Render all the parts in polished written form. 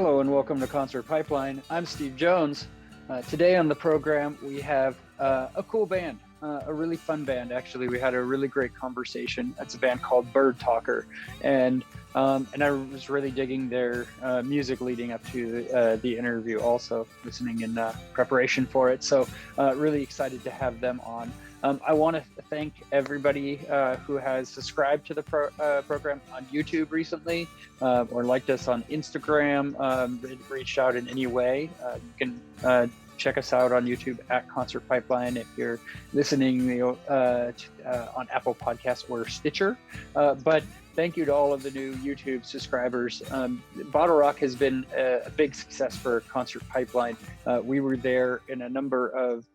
Hello and welcome to Concert Pipeline. I'm Steve Jones. Today on the program, we have a cool band, a really fun band, actually. We had a really great conversation. It's a band called Birdtalker. And I was really digging their music leading up to the interview, also listening in preparation for it. So really excited to have them on. I want to thank everybody who has subscribed to the program on YouTube recently, or liked us on Instagram, reached out in any way. You can check us out on YouTube at Concert Pipeline if you're listening on Apple Podcasts or Stitcher. But thank you to all of the new YouTube subscribers. Bottle Rock has been a big success for Concert Pipeline. We were there in a number of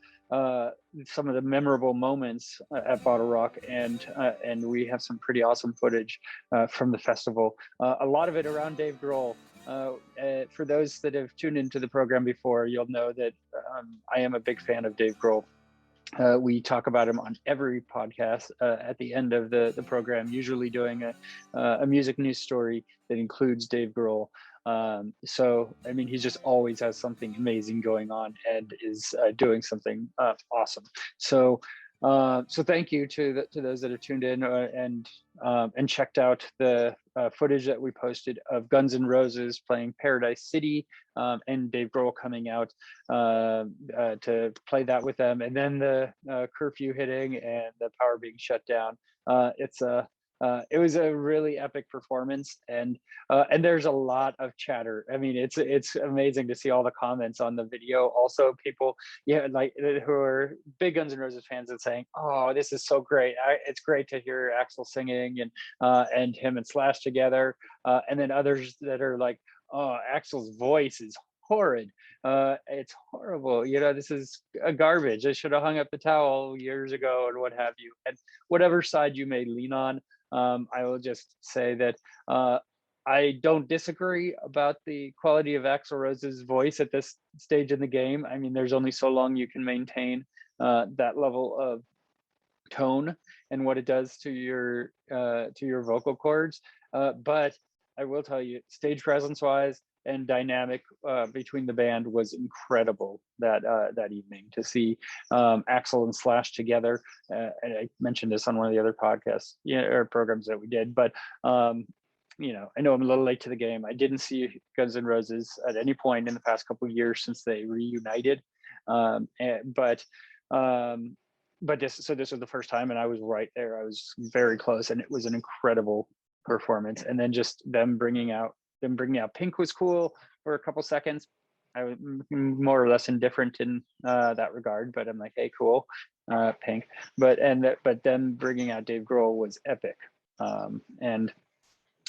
some of the memorable moments at Bottle Rock, and we have some pretty awesome footage from the festival. A lot of it around Dave Grohl. For those that have tuned into the program before, you'll know that I am a big fan of Dave Grohl. We talk about him on every podcast at the end of the program, usually doing a music news story that includes Dave Grohl. So, I mean, he just always has something amazing going on and is doing something awesome. So thank you to those that have tuned in and checked out the footage that we posted of Guns N' Roses playing Paradise City, and Dave Grohl coming out to play that with them, and then the curfew hitting and the power being shut down. It was a really epic performance, and there's a lot of chatter. I mean, it's amazing to see all the comments on the video. Also, people, like who are big Guns N' Roses fans and saying, "Oh, this is so great! It's great to hear Axl singing and him and Slash together." And then others that are like, "Oh, Axl's voice is horrid. It's horrible. This is a garbage. I should have hung up the towel years ago," and what have you. And whatever side you may lean on, I will just say that I don't disagree about the quality of Axl Rose's voice at this stage in the game. I mean, there's only so long you can maintain that level of tone and what it does to your vocal cords. But I will tell you, stage presence wise and dynamic between the band was incredible that evening. To see Axl and Slash together, and I mentioned this on one of the other podcasts, or programs that we did. But I know I'm a little late to the game. I didn't see Guns N' Roses at any point in the past couple of years since they reunited, but this was the first time, and I was right there. I was very close, and it was an incredible performance. And then just them bringing out Pink was cool for a couple seconds. I was more or less indifferent in that regard, but I'm like, hey, cool, Pink. But them bringing out Dave Grohl was epic, and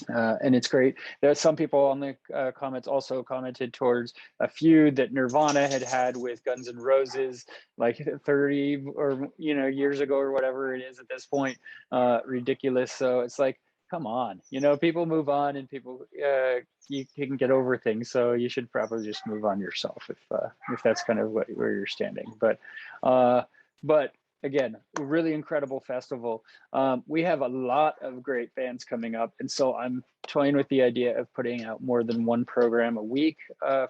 it's great. There are some people on the comments also commented towards a feud that Nirvana had with Guns N' Roses like 30 or years ago or whatever it is at this point. Ridiculous. So it's like, come on, people move on, and people you can get over things. So you should probably just move on yourself if that's kind of where you're standing. But again, really incredible festival. We have a lot of great bands coming up, and so I'm toying with the idea of putting out more than one program a week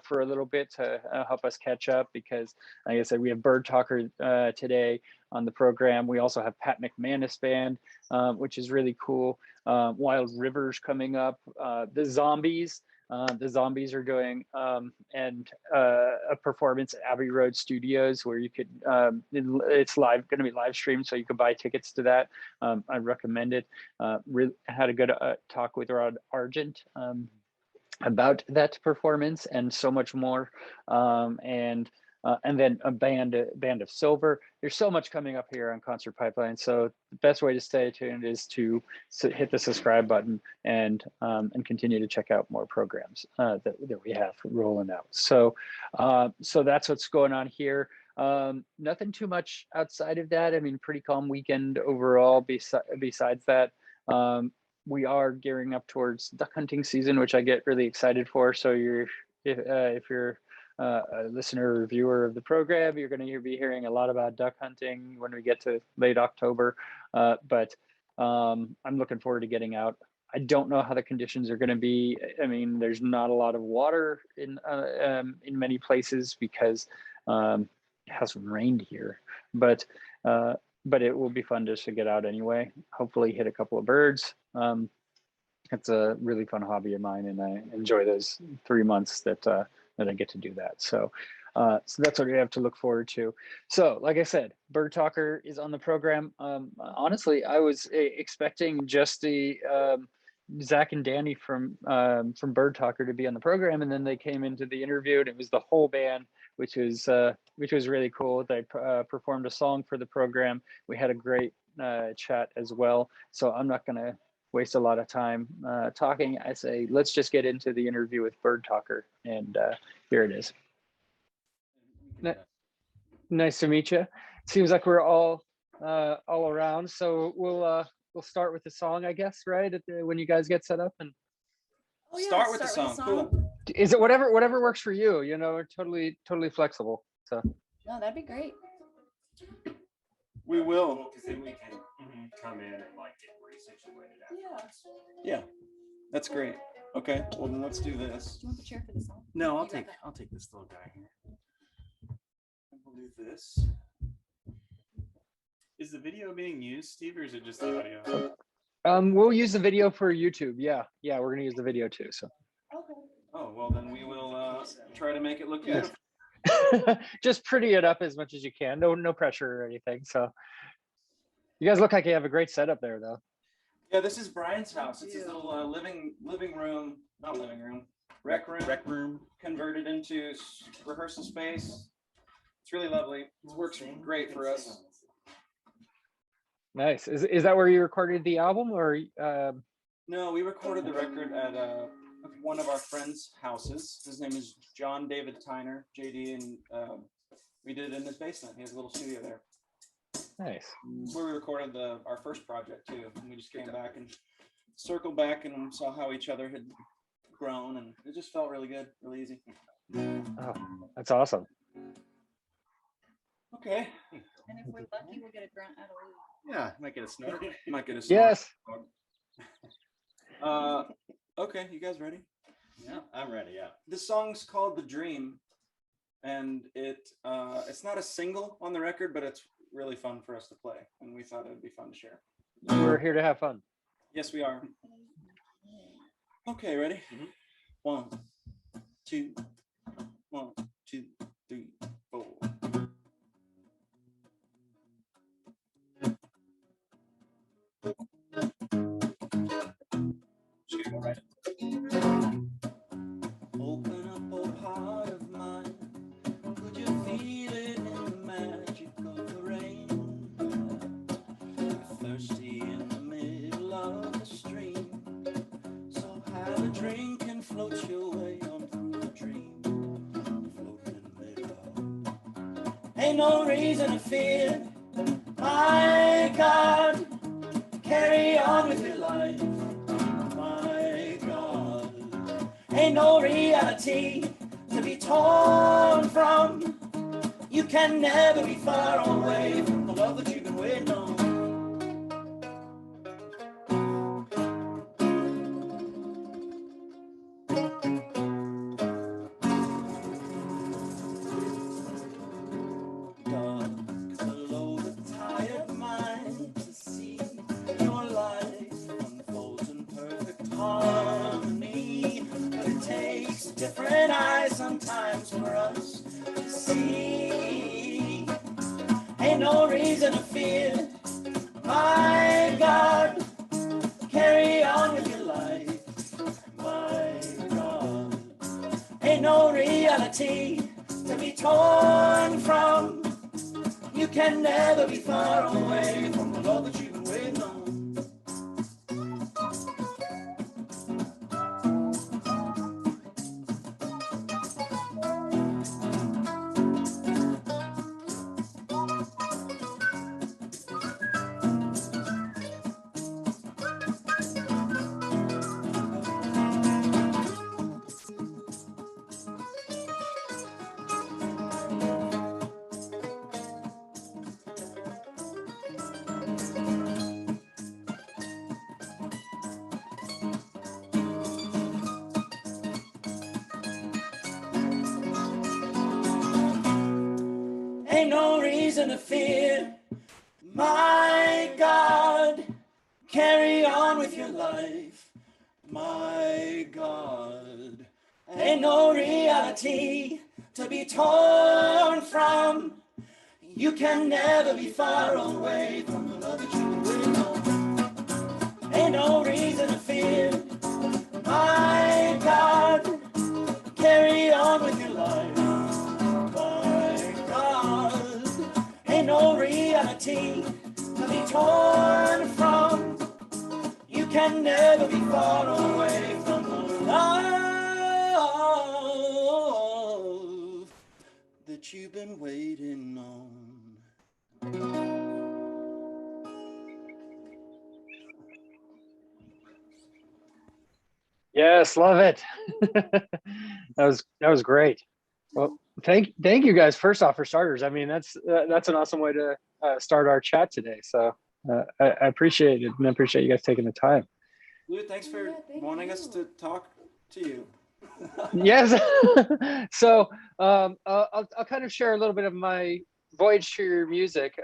for a little bit to help us catch up, because like I said, we have Birdtalker today on the program. We also have Pat McManus Band, which is really cool. Wild Rivers coming up. The Zombies are doing a performance at Abbey Road Studios where you could it's going to be live streamed, so you could buy tickets to that. I recommend it. Really had a good talk with Rod Argent about that performance and so much more. And then a band of Silver. There's so much coming up here on Concert Pipeline. So the best way to stay tuned is to hit the subscribe button and continue to check out more programs that we have rolling out. So that's what's going on here. Nothing too much outside of that. I mean, pretty calm weekend overall. Besides that, we are gearing up towards duck hunting season, which I get really excited for. So if you're a listener or viewer of the program, you're going to be hearing a lot about duck hunting when we get to late October. But I'm looking forward to getting out I don't know how the conditions are going to be. I mean, there's not a lot of water in many places because it hasn't rained here, but it will be fun just to get out anyway. Hopefully hit a couple of birds. It's a really fun hobby of mine, and I enjoy those 3 months that I get to do that. So that's what we have to look forward to. So, like I said, Birdtalker is on the program. Honestly, I was expecting just the Zack and Dani from Birdtalker to be on the program, and then they came into the interview, and it was the whole band, which was really cool. They performed a song for the program. We had a great chat as well. So I'm not gonna waste a lot of time talking. I say let's just get into the interview with Birdtalker, and here it is. Nice to meet you. Seems like we're all around, so we'll start with the song, I guess, right? When you guys get set up, and start with the song. Cool. Is it whatever works for you? You know, we're totally flexible. So no, that'd be great. We will. Because then we can come in and like get resituated afterwards. Yeah, that's great. Okay, well then let's do this. Do you want the chair for the song? No, I'll take this little guy here. We'll do this. Is the video being used, Steve, or is it just the audio? We'll use the video for YouTube. Yeah, we're gonna use the video too. So. Okay. Oh well, then we will try to make it look good. Just pretty it up as much as you can. No pressure or anything. So, you guys look like you have a great setup there, though. Yeah, this is Brian's house. It's his little rec room converted into rehearsal space. It's really lovely. It works great for us. Nice. Is that where you recorded the album, or? No, we recorded the record at one of our friends' houses. His name is John David Tyner, JD, and we did it in his basement. He has a little studio there. Nice. Where we recorded our first project too. And we just came back and circled back and saw how each other had grown, and it just felt really good, really easy. Oh, that's awesome. Okay. And if we're lucky, we'll get a grunt out of Lee. Yeah, might get a snort. Might get a snort. Yes. Okay, you guys ready? Yeah, I'm ready. Yeah. This song's called "The Dream," and it's not a single on the record, but it's really fun for us to play, and we thought it'd be fun to share. We're here to have fun. Yes, we are. Okay, ready? 1, 2, 1, 2, 3, 4. Just gonna go right. Open up, oh heart of mine. Could you feel it in the magic of the rain? You're thirsty in the middle of the stream. So have a drink and float your way on through the dream. Floating in the middle. Ain't no reason to fear. My God, carry on with your life. My God, ain't no reality to be torn from. You can never be far away from the love that you've been waiting on. Different eyes sometimes for us to see. Ain't no reason to fear. My God, carry on with your life. My God, ain't no reality to be torn from. You can never be far away from the love that you've been waiting on. reason to fear. My God, carry on with your life. My God, ain't no reality to be torn from. You can never be far away from the love that you've been waiting on. Ain't no reason to fear. My God, carry on with your life. My God, ain't no reality to be torn from. You can never be far away from the love that you've been waiting on. Yes, love it. That was great. Well, thank you guys first off for starters. I mean, that's an awesome way to start our chat today. So I appreciate it and I appreciate you guys taking the time. Lou, thanks for Yeah, thank wanting us you. to talk to you. Yes. So I'll kind of share a little bit of my voyage to your music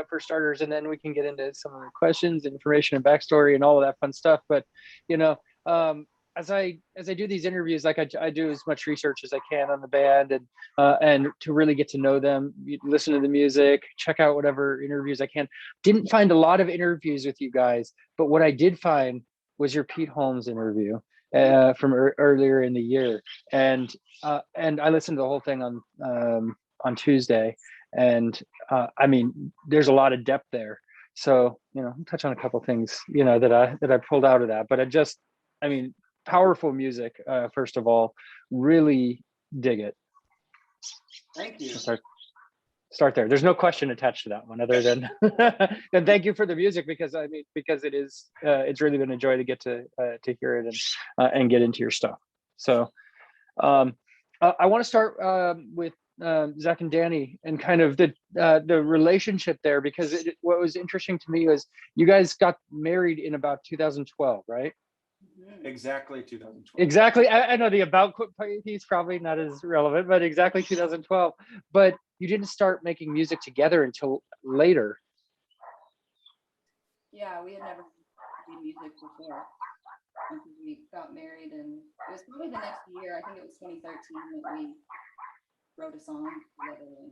for starters, and then we can get into some of the questions, information, and backstory, and all of that fun stuff. But you know, as I do these interviews, like I do as much research as I can on the band, and to really get to know them, listen to the music, check out whatever interviews I can. Didn't find a lot of interviews with you guys, but what I did find was your Pete Holmes interview from earlier in the year, and I listened to the whole thing on Tuesday, and I mean, there's a lot of depth there. So I'll touch on a couple things that I pulled out of that, but I mean, powerful music. First of all, really dig it. Thank you. Start there. There's no question attached to that one other than and thank you for the music, because it is it's really been a joy to get to hear it and get into your stuff. So I want to start with Zack and Dani and kind of the relationship there, because what was interesting to me was you guys got married in about 2012, right? Exactly 2012. Exactly. I know the about piece probably not as relevant, but exactly 2012. But you didn't start making music together until later. Yeah, we had never made music before until we got married, and it was probably the next year. I think it was 2013 that we wrote a song together, and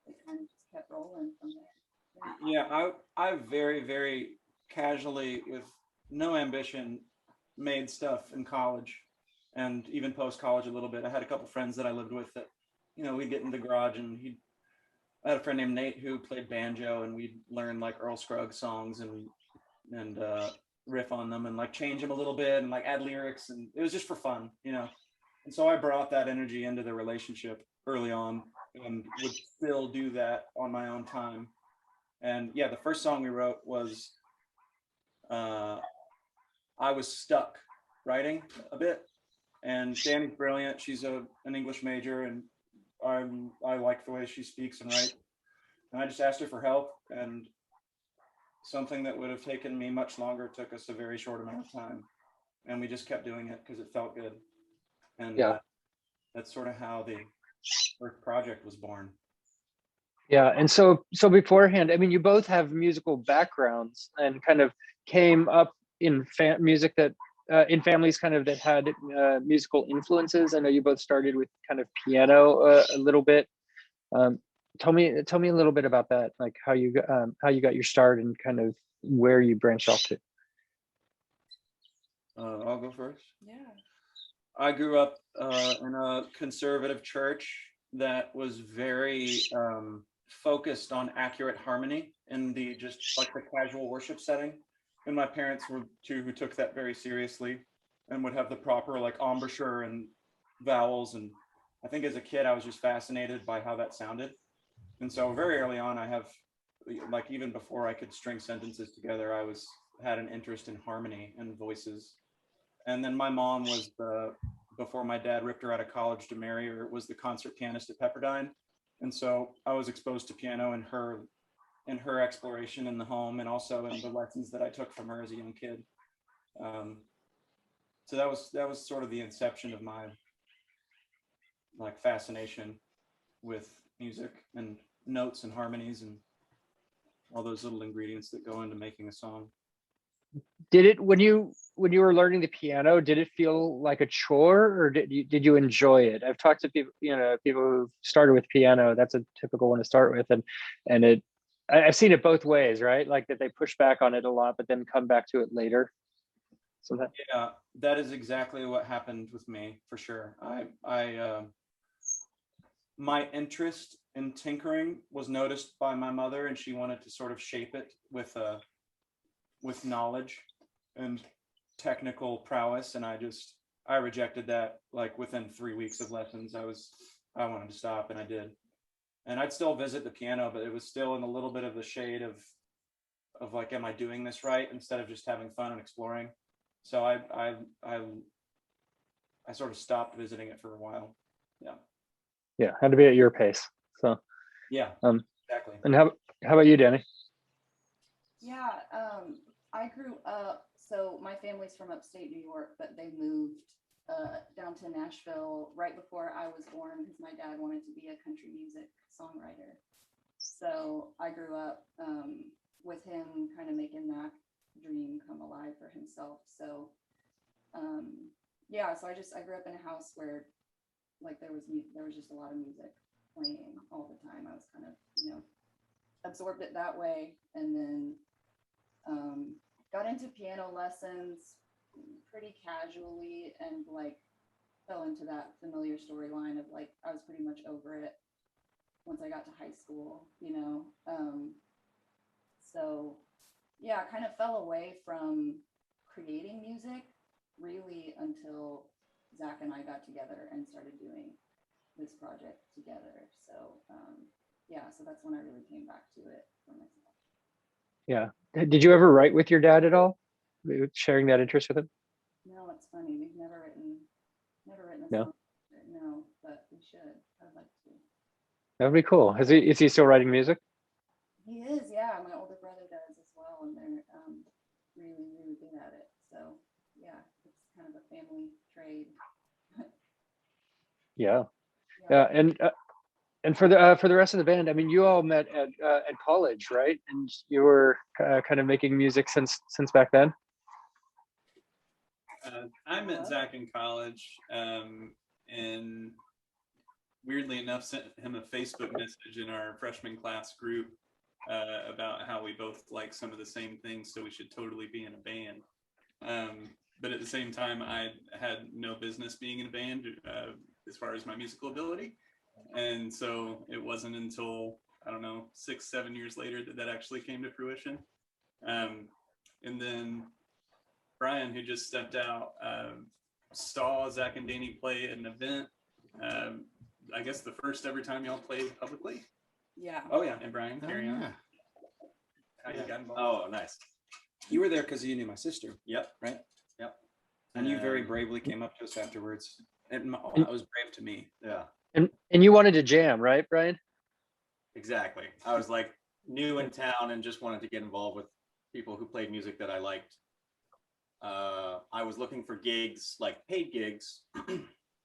it kind of just kept rolling from there. Yeah, I very, very casually, with no ambition, made stuff in college and even post college a little bit. I had a couple friends that I lived with that, we'd get in the garage, and I had a friend named Nate who played banjo, and we'd learn like Earl Scruggs songs and riff on them and like change them a little bit and like add lyrics, and it was just for fun. And so I brought that energy into the relationship early on and would still do that on my own time. And yeah, the first song we wrote was I was stuck writing a bit, and Dani's brilliant. She's an English major, and I like the way she speaks and writes. And I just asked her for help, and something that would have taken me much longer took us a very short amount of time, and we just kept doing it because it felt good. And that's sort of how the first project was born. Yeah, and so beforehand, I mean, you both have musical backgrounds and kind of came up in music that in families kind of that had musical influences. I know you both started with kind of piano a little bit. Tell me a little bit about that, like how you got your start and kind of where you branched off to. I'll go first. Yeah. I grew up in a conservative church that was very focused on accurate harmony in the just like the casual worship setting. And my parents were two who took that very seriously and would have the proper like embouchure and vowels. And I think as a kid, I was just fascinated by how that sounded. And so very early on, I have, like, even before I could string sentences together, had an interest in harmony and voices. And then my mom was before my dad ripped her out of college to marry her, was the concert pianist at Pepperdine. And so I was exposed to piano in her exploration in the home, and also in the lessons that I took from her as a young kid. So that was sort of the inception of my like fascination with music. And notes and harmonies and all those little ingredients that go into making a song. Did it when you were learning the piano, did it feel like a chore, or did you enjoy it? I've talked to people, people who started with piano. That's a typical one to start with, and I've seen it both ways, right? Like that they push back on it a lot, but then come back to it later. So that Yeah, that is exactly what happened with me, for sure. My interest in tinkering was noticed by my mother, and she wanted to sort of shape it with knowledge and technical prowess, and I rejected that. Like within 3 weeks of lessons, I wanted to stop, and I did. And I'd still visit the piano, but it was still in a little bit of the shade of like, am I doing this right, instead of just having fun and exploring. So I sort of stopped visiting it for a while. yeah, had to be at your pace. So Yeah, exactly. and how about you, Danny? Yeah, I grew up, so my family's from upstate New York, but they moved down to Nashville right before I was born because my dad wanted to be a country music songwriter. So I grew up with him kind of making that dream come alive for himself. So yeah, so I grew up in a house where like there was just a lot of music playing all the time. I was kind of, absorbed it that way, and then got into piano lessons pretty casually, and like fell into that familiar storyline of like I was pretty much over it once I got to high school, so yeah, I kind of fell away from creating music really until Zach and I got together and started doing this project together. So yeah, so that's when I really came back to it for myself. Yeah. Did you ever write with your dad at all? Sharing that interest with him? No, it's funny. We've never written a No. song. No, but we should. I'd like to. That'd be cool. Is he still writing music? He is, yeah. My older brother does as well, and they're really, really good at it. So yeah, it's kind of a family trade. Yeah. Yeah. And for the rest of the band, I mean, you all met at college, right? And you were kind of making music since back then. I met Zach in college, and weirdly enough, sent him a Facebook message in our freshman class group about how we both like some of the same things, so we should totally be in a band. But at the same time, I had no business being in a band as far as my musical ability. And so it wasn't until, I don't know, 6-7 years later that actually came to fruition. And then Brian, who just stepped out, saw Zack and Dani play at an event. I guess the first ever time y'all played publicly. Yeah. Oh yeah. And Brian, carry on. How you got involved? Oh, nice. You were there because you knew my sister. Yep. Right. Yep. And you very bravely came up to us afterwards. It was brave to me. Yeah, And you wanted to jam, right, Brian? exactly. I was like new in town and just wanted to get involved with people who played music that I liked. I was looking for gigs, like paid gigs,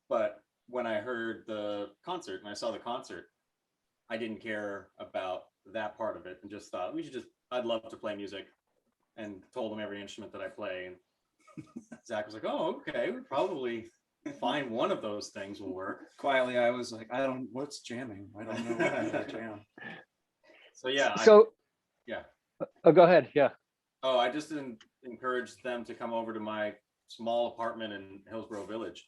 but when I heard the concert and I saw the concert, I didn't care about that part of it and just thought I'd love to play music, and told him every instrument that I play. And Zach was like, oh, okay, we probably find one of those things will work. Quietly, I was like, what's jamming? I don't know what to jam. So yeah. Yeah. Oh, go ahead. Yeah. Oh, I just encouraged them to come over to my small apartment in Hillsborough Village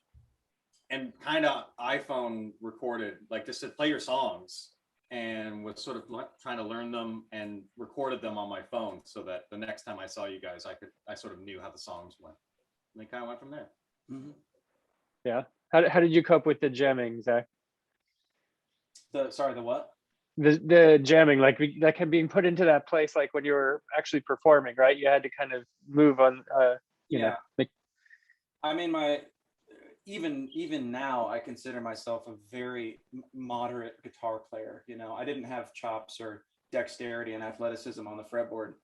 and kind of iPhone recorded, like just to play your songs, and was sort of trying to learn them and recorded them on my phone so that the next time I saw you guys, I sort of knew how the songs went. And they kind of went from there. Mm-hmm. Yeah. How did you cope with the jamming, Zach? The what? The jamming, like that being put into that place, like when you were actually performing, right? You had to kind of move on, you know. I mean, even now, I consider myself a very moderate guitar player. I didn't have chops or dexterity and athleticism on the fretboard,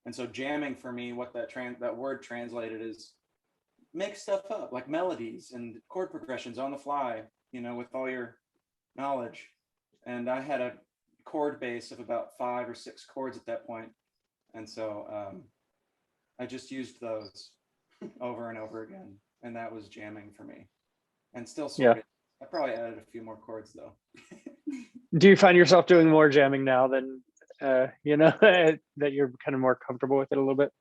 and so jamming for me, what that word translated is make stuff up, like melodies and chord progressions on the fly, with all your knowledge. And I had a chord base of about 5 or 6 chords at that point, and so I just used those over and over again, and that was jamming for me, and still sort Yeah. of. I probably added a few more chords though. Do you find yourself doing more jamming now than that you're kind of more comfortable with it a little bit?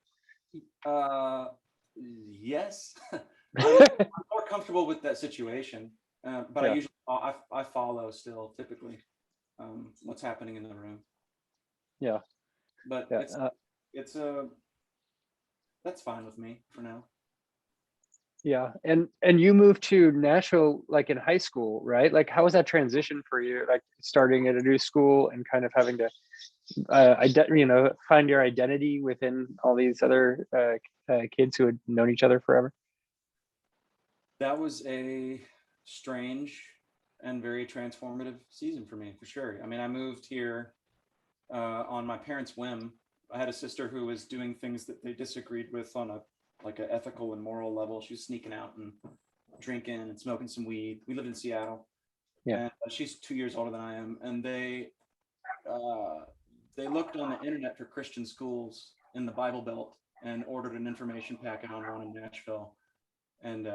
Yes, I'm more comfortable with that situation, but Yeah. I usually I follow still typically what's happening in the room. Yeah. But Yeah. it's that's fine with me for now. Yeah. And you moved to Nashville like in high school, right? Like how was that transition for you? Like starting at a new school and kind of having to find your identity within all these other kids who had known each other forever? That was a strange and very transformative season for me, for sure. I mean, I moved here on my parents' whim. I had a sister who was doing things that they disagreed with on a like an ethical and moral level. She was sneaking out and drinking and smoking some weed. We lived in Seattle, Yeah. and she's 2 years older than I am. And they looked on the internet for Christian schools in the Bible Belt and ordered an information packet on one in Nashville. And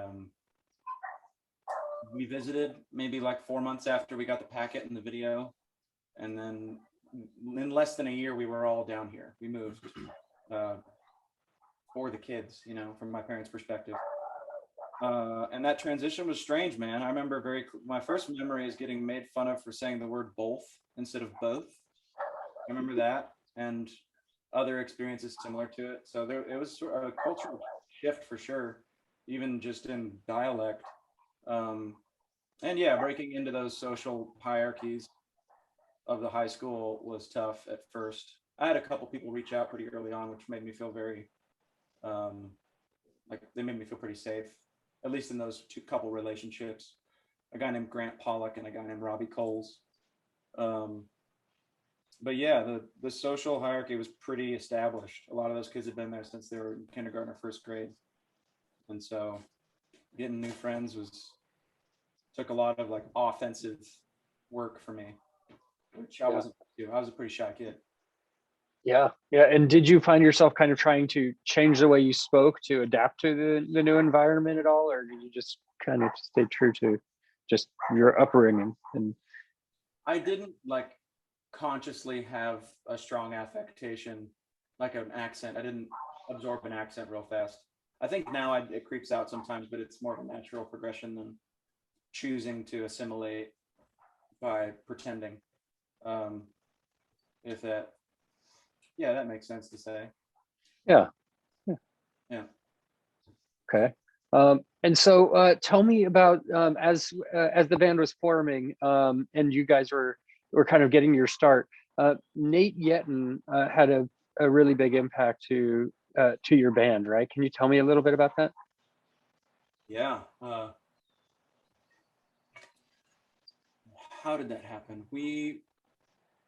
we visited maybe like 4 months after we got the packet and the video, and then in less than a year we were all down here. We moved for the kids, from my parents' perspective, and that transition was strange, man. I remember my first memory is getting made fun of for saying the word both instead of both. I remember that, and other experiences similar to it. So it was sort of a cultural shift for sure, even just in dialect. And yeah, breaking into those social hierarchies of the high school was tough at first. I had a couple people reach out pretty early on, which made me feel very, they made me feel pretty safe, at least in those couple relationships. A guy named Grant Pollock and a guy named Robbie Coles. But yeah, the social hierarchy was pretty established. A lot of those kids had been there since they were in kindergarten or first grade. And so getting new friends took a lot of like offensive work for me, which I wasn't to. I was a pretty shy kid. Yeah. Yeah. And did you find yourself kind of trying to change the way you spoke to adapt to the new environment at all? Or did you just kind of stay true to just your upbringing? And I didn't like consciously have a strong affectation, like an accent. I didn't absorb an accent real fast. I think now it creeps out sometimes, but it's more of a natural progression than choosing to assimilate by pretending. If that, yeah, that makes sense to say. yeah. Yeah. Okay. And so tell me about as the band was forming and you guys were kind of getting your start. Nate Yeton had a really big impact to your band, right? Can you tell me a little bit about that? Yeah. How did that happen? We,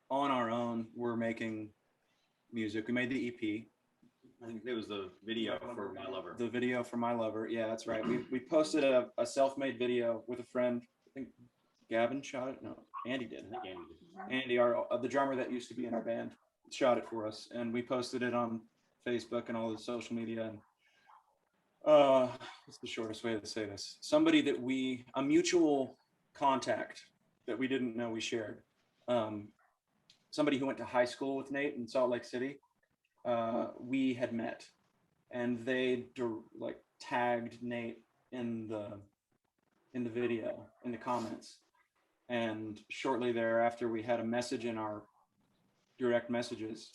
on our own, were making music. We made the EP. I think it was the video for My Lover. The video for My Lover. Yeah, that's right. We posted a self-made video with a friend. I think Gavin shot it. No, Andy did. I think Andy did. Andy, the drummer that used to be in our band, shot it for us, and we posted it on Facebook and all the social media. And what's the shortest way to say this? Somebody that a mutual contact that we didn't know we shared. Somebody who went to high school with Nate in Salt Lake City. We had met, and they like tagged Nate in the video, in the comments. And shortly thereafter, we had a message in our direct messages.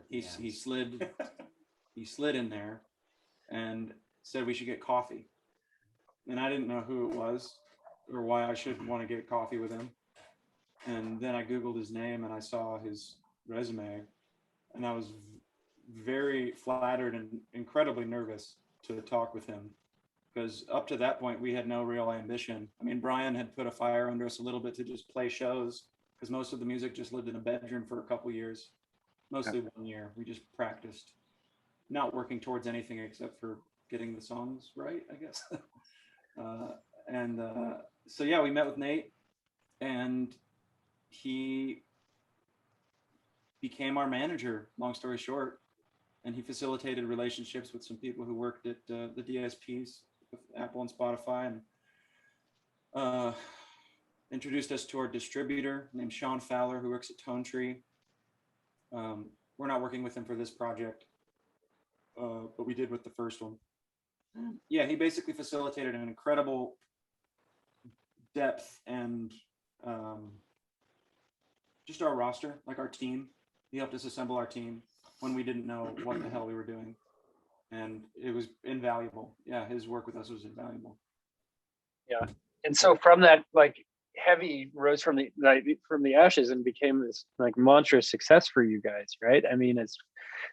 He slid in there and said we should get coffee. And I didn't know who it was or why I should want to get coffee with him. And then I Googled his name and I saw his resume, and I was very flattered and incredibly nervous to talk with him, because up to that point we had no real ambition. I mean, Brian had put a fire under us a little bit to just play shows, because most of the music just lived in a bedroom for a couple years, mostly 1 year. We just practiced, not working towards anything except for getting the songs right, I guess. So yeah, we met with Nate, and he became our manager, long story short. And he facilitated relationships with some people who worked at the DSPs with Apple and Spotify, and introduced us to our distributor named Sean Fowler, who works at Tone Tree. We're not working with him for this project, but we did with the first one. Yeah, he basically facilitated an incredible depth and just our roster, like our team. He helped us assemble our team when we didn't know what the hell we were doing. And it was invaluable. Yeah, his work with us was invaluable. Yeah. And so from that, like, Heavy rose from the ashes and became this like monstrous success for you guys, right? I mean, it's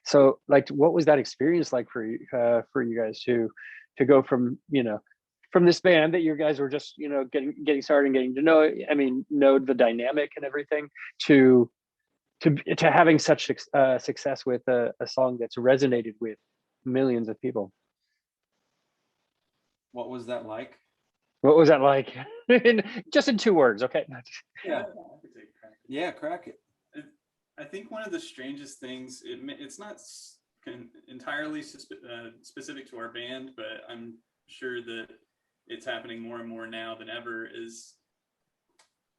so like, what was that experience like for you guys to go from, from this band that you guys were just, getting started and getting to know, I mean, know the dynamic and everything, to having such success with a song that's resonated with millions of people? What was that like? What was that like? Just in 2 words, okay? Yeah. I could take a crack. Yeah, crack it. I think one of the strangest things, it's not entirely specific to our band, but I'm sure that it's happening more and more now than ever, is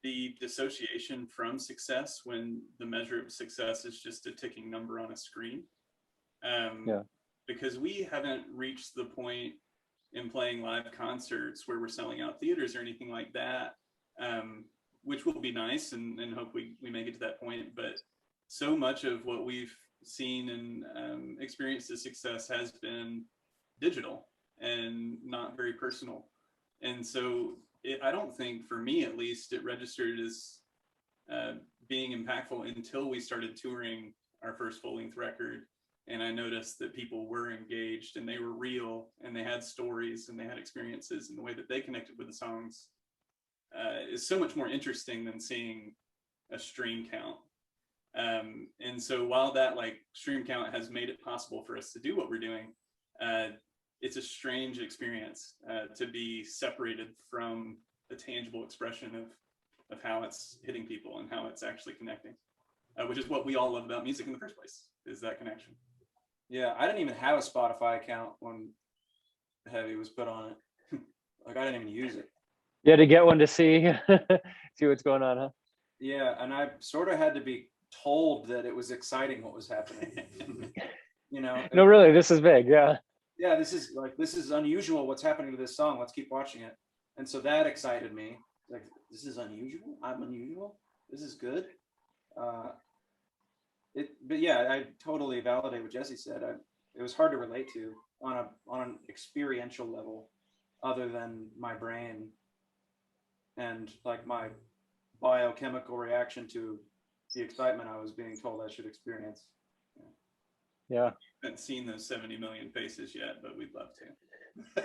the dissociation from success when the measure of success is just a ticking number on a screen. Yeah. Because we haven't reached the point in playing live concerts where we're selling out theaters or anything like that, which will be nice, and hope we make it to that point. But so much of what we've seen and experienced as success has been digital and not very personal. And so I don't think, for me at least, it registered as being impactful until we started touring our first full-length record. And I noticed that people were engaged and they were real and they had stories and they had experiences, and the way that they connected with the songs is so much more interesting than seeing a stream count. And so while that like stream count has made it possible for us to do what we're doing, it's a strange experience to be separated from the tangible expression of how it's hitting people and how it's actually connecting, which is what we all love about music in the first place, is that connection. Yeah, I didn't even have a Spotify account when Heavy was put on it. Like, I didn't even use it. Yeah, to get one to see see what's going on, huh? Yeah, and I sort of had to be told that it was exciting what was happening. No, really, this is big. Yeah. Yeah, this is unusual what's happening to this song. Let's keep watching it. And so that excited me. Like, this is unusual. I'm unusual. This is good. But yeah, I totally validate what Jesse said. It was hard to relate to on an experiential level, other than my brain and like my biochemical reaction to the excitement I was being told I should experience. Yeah. I haven't seen those 70 million faces yet, but we'd love to.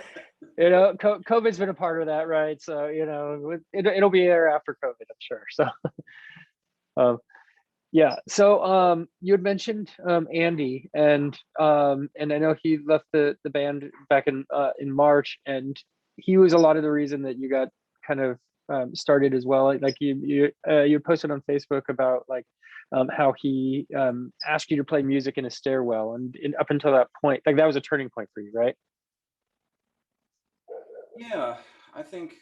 COVID's been a part of that, right? So, it'll be there after COVID, I'm sure. So, yeah. So, you had mentioned Andy, and I know he left the band back in March, and he was a lot of the reason that you got kind of started as well. Like you posted on Facebook about like how he asked you to play music in a stairwell, and up until that point, like that was a turning point for you, right? Yeah, I think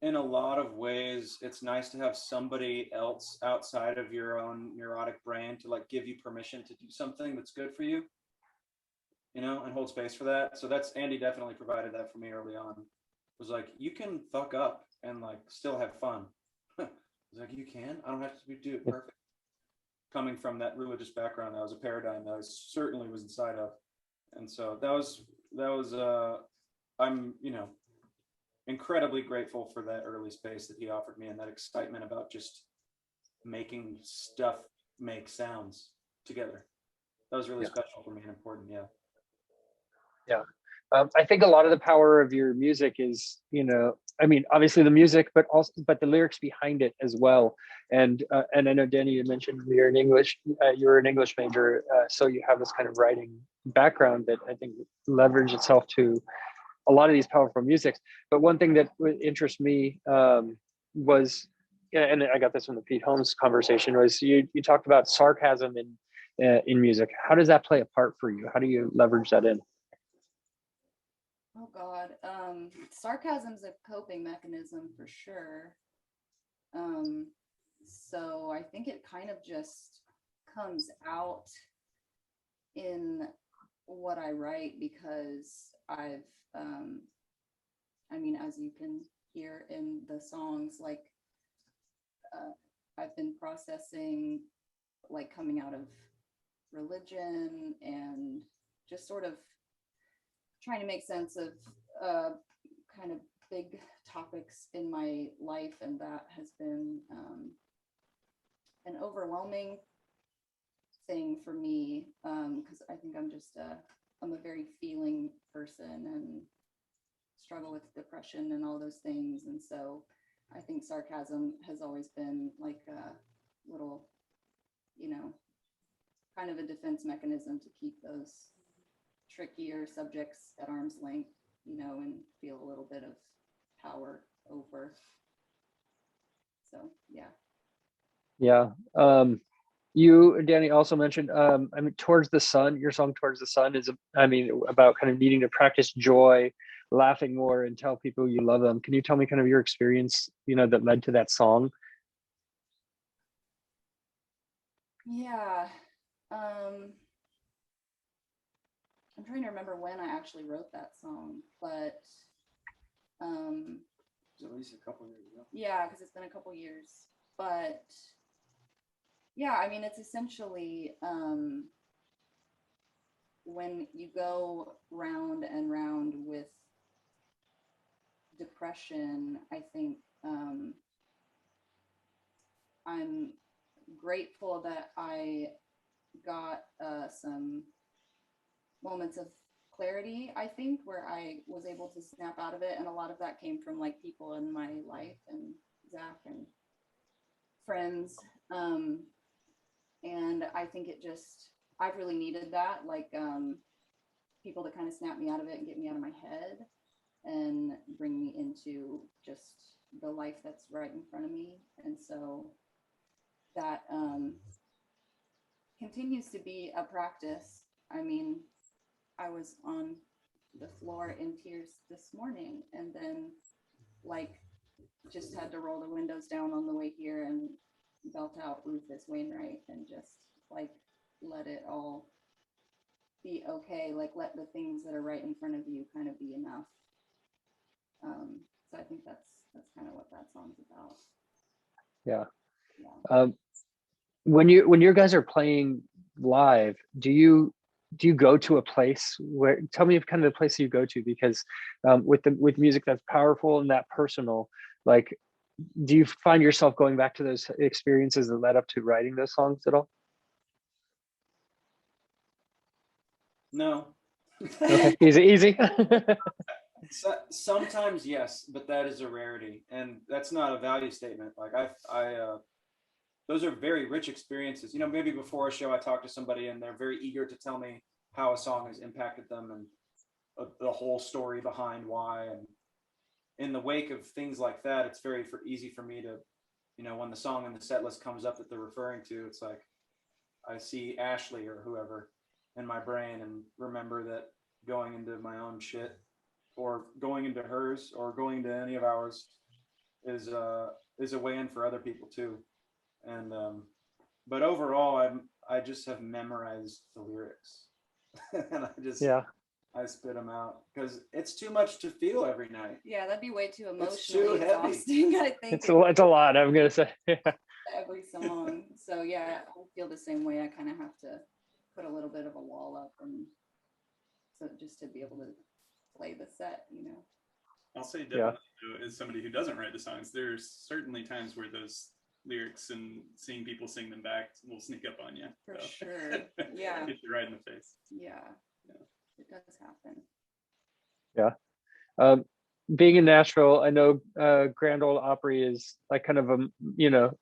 in a lot of ways, it's nice to have somebody else outside of your own neurotic brain to like give you permission to do something that's good for you, and hold space for that. So Andy definitely provided that for me early on. It was like, you can fuck up and like still have fun. I was like, you can? I don't have to do it perfect. Coming from that religious background, that was a paradigm that I certainly was inside of. And so that was I'm, incredibly grateful for that early space that he offered me, and that excitement about just making stuff make sounds together. That was really special for me and important. Yeah. Yeah. I think a lot of the power of your music is, I mean, obviously the music, but the lyrics behind it as well. And I know, Danny, you mentioned you're an English major, so you have this kind of writing background that I think leverage itself to a lot of these powerful musics. But one thing that would interest me was and I got this from the Pete Holmes conversation, was you talked about sarcasm in music. How does that play a part for you? How do you leverage that in? Oh God, sarcasm's a coping mechanism for sure. So I think it kind of just comes out in what I write, because I mean, as you can hear in the songs, like I've been processing like coming out of religion and just sort of trying to make sense of kind of big topics in my life, and that has been an overwhelming thing for me, because I think I'm a very feeling person and struggle with depression and all those things, and so I think sarcasm has always been like a little, kind of a defense mechanism to keep those trickier subjects at arm's length, and feel a little bit of power over. So yeah. Yeah. You, Danny, also mentioned, I mean, Towards the Sun, your song Towards the Sun is, about kind of needing to practice joy, laughing more, and tell people you love them. Can you tell me kind of your experience, that led to that song? Yeah. I'm trying to remember when I actually wrote that song, but It was at least a couple years ago. yeah, because it's been a couple years. But yeah, I mean, it's essentially when you go round and round with depression, I think I'm grateful that I got some moments of clarity, I think, where I was able to snap out of it. And a lot of that came from like people in my life and Zach and friends. And I think I've really needed that, like people to kind of snap me out of it and get me out of my head and bring me into just the life that's right in front of me. And so that continues to be a practice. I mean, I was on the floor in tears this morning, and then like just had to roll the windows down on the way here and belt out Rufus Wainwright and just like let it all be okay, like let the things that are right in front of you kind of be enough. So I think that's kind of what that song's about. Yeah. Yeah. When your guys are playing live, do you go to a place where, tell me kind of the place you go to, because with music that's powerful and that personal, like, do you find yourself going back to those experiences that led up to writing those songs at all? No. Okay, easy. Sometimes yes, but that is a rarity, and that's not a value statement. Like those are very rich experiences. Maybe before a show I talk to somebody and they're very eager to tell me how a song has impacted them and the whole story behind why. And in the wake of things like that, it's very easy for me to, when the song in the set list comes up that they're referring to, it's like I see Ashley or whoever in my brain and remember that going into my own shit or going into hers or going into any of ours is a way in for other people too. And but overall, I just have memorized the lyrics, and I spit them out because it's too much to feel every night. Yeah, that'd be way too It's emotionally too heavy. exhausting, I think. It's a lot, I'm gonna say. Every song. So yeah, I feel the same way. I kind of have to put a little bit of a wall up, and so just to be able to play the set. I'll say definitely, as somebody who doesn't write the songs, there's certainly times where those lyrics and seeing people sing them back will sneak up on you. For sure. Yeah. Hit you right in the face. Yeah. It does happen. Yeah. Being in Nashville, I know Grand Ole Opry is like kind of a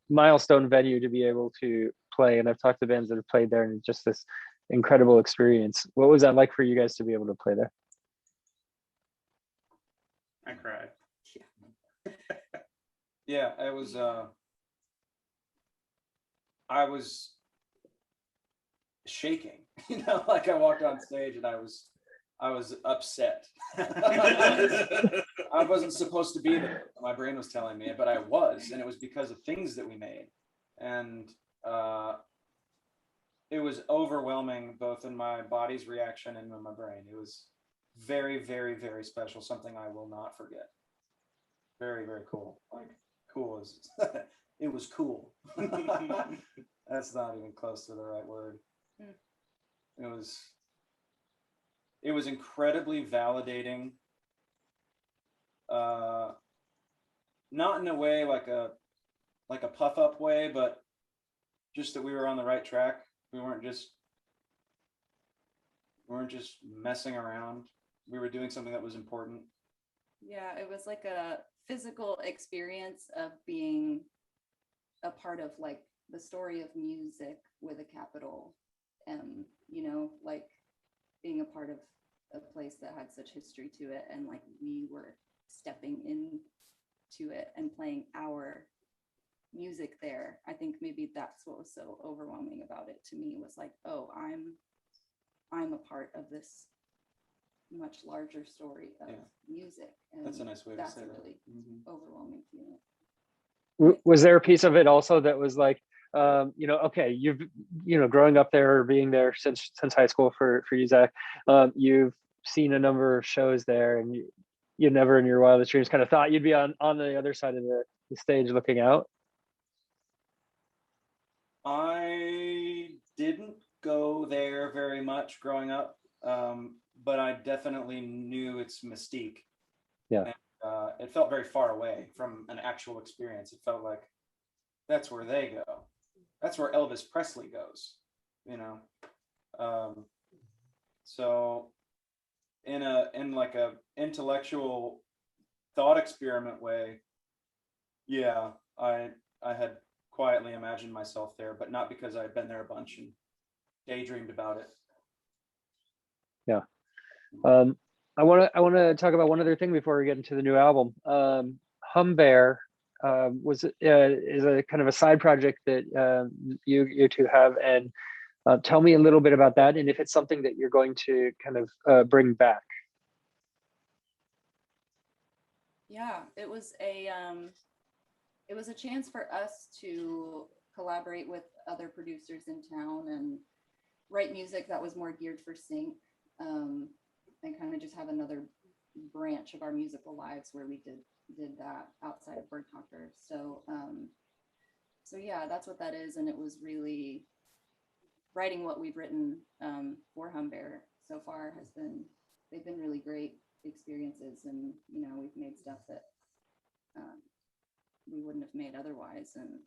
milestone venue to be able to play, and I've talked to bands that have played there, and it's just this incredible experience. What was that like for you guys to be able to play there? I cried. Yeah, it was I was shaking, like I walked on stage and I was upset. I wasn't supposed to be there. My brain was telling me, but I was, and it was because of things that we made. And it was overwhelming, both in my body's reaction and in my brain. It was very, very, very special. Something I will not forget. Very, very cool. Like cool is, it was cool. That's not even close to the right word. It was incredibly validating. Not in a way like a puff up way, but just that we were on the right track. We weren't just messing around. We were doing something that was important. Yeah, it was like a physical experience of being a part of like the story of music with a capital M, like being a part of a place that had such history to it, and like we were stepping into it and playing our music there. I think maybe that's what was so overwhelming about it to me, was like, oh, I'm a part of this much larger story of music. And that's a nice way to say a that. really overwhelming feeling. Was there a piece of it also that was like, okay, you've, growing up there or being there since high school for you, Zach, you've seen a number of shows there, and you never in your wildest dreams kind of thought you'd be on the other side of the stage looking out? I didn't go there very much growing up, but I definitely knew its mystique. Yeah. And, it felt very far away from an actual experience. It felt like that's where they go. That's where Elvis Presley goes, So in like a intellectual thought experiment way, yeah, I had quietly imagined myself there, but not because I had been there a bunch and daydreamed about it. Yeah. I want to talk about one other thing before we get into the new album. Humbear is a kind of a side project that you two have, and tell me a little bit about that, and if it's something that you're going to kind of bring back. Yeah, it was a chance for us to collaborate with other producers in town and write music that was more geared for sync, and kind of just have another branch of our musical lives where we did that outside of Birdtalker. So yeah, that's what that is. And it was really writing what we've written for Humbear so far they've been really great experiences, and we've made stuff that we wouldn't have made otherwise, and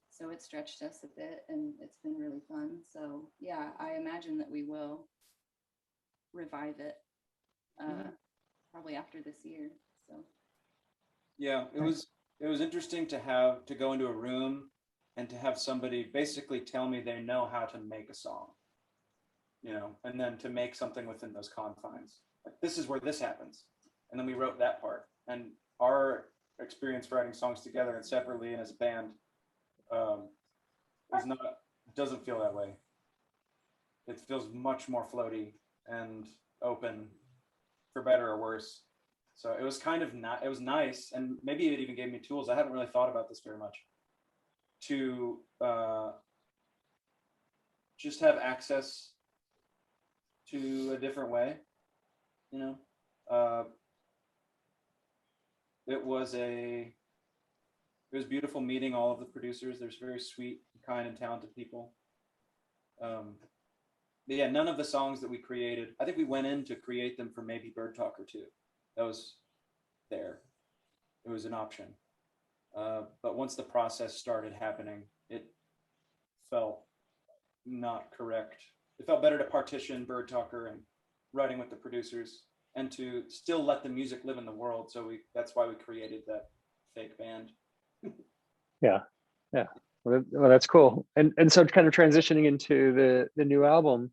so it stretched us a bit, and it's been really fun. So yeah, I imagine that we will revive it probably after this year. So yeah, it was interesting to go into a room and to have somebody basically tell me they know how to make a song, and then to make something within those confines. Like, this is where this happens, and then we wrote that part. And our experience writing songs together and separately and as a band doesn't feel that way. It feels much more floaty and open, for better or worse. So it was kind of it was nice, and maybe it even gave me tools. I haven't really thought about this very much, to just have access to a different way. It was beautiful meeting all of the producers. There's very sweet, kind, and talented people. But yeah, none of the songs that we created, I think we went in to create them for maybe Birdtalker too. That was there. It was an option. But once the process started happening, it felt not correct. It felt better to partition Birdtalker and writing with the producers, and to still let the music live in the world. So that's why we created that fake band. Yeah. Well, that's cool. And so kind of transitioning into the new album,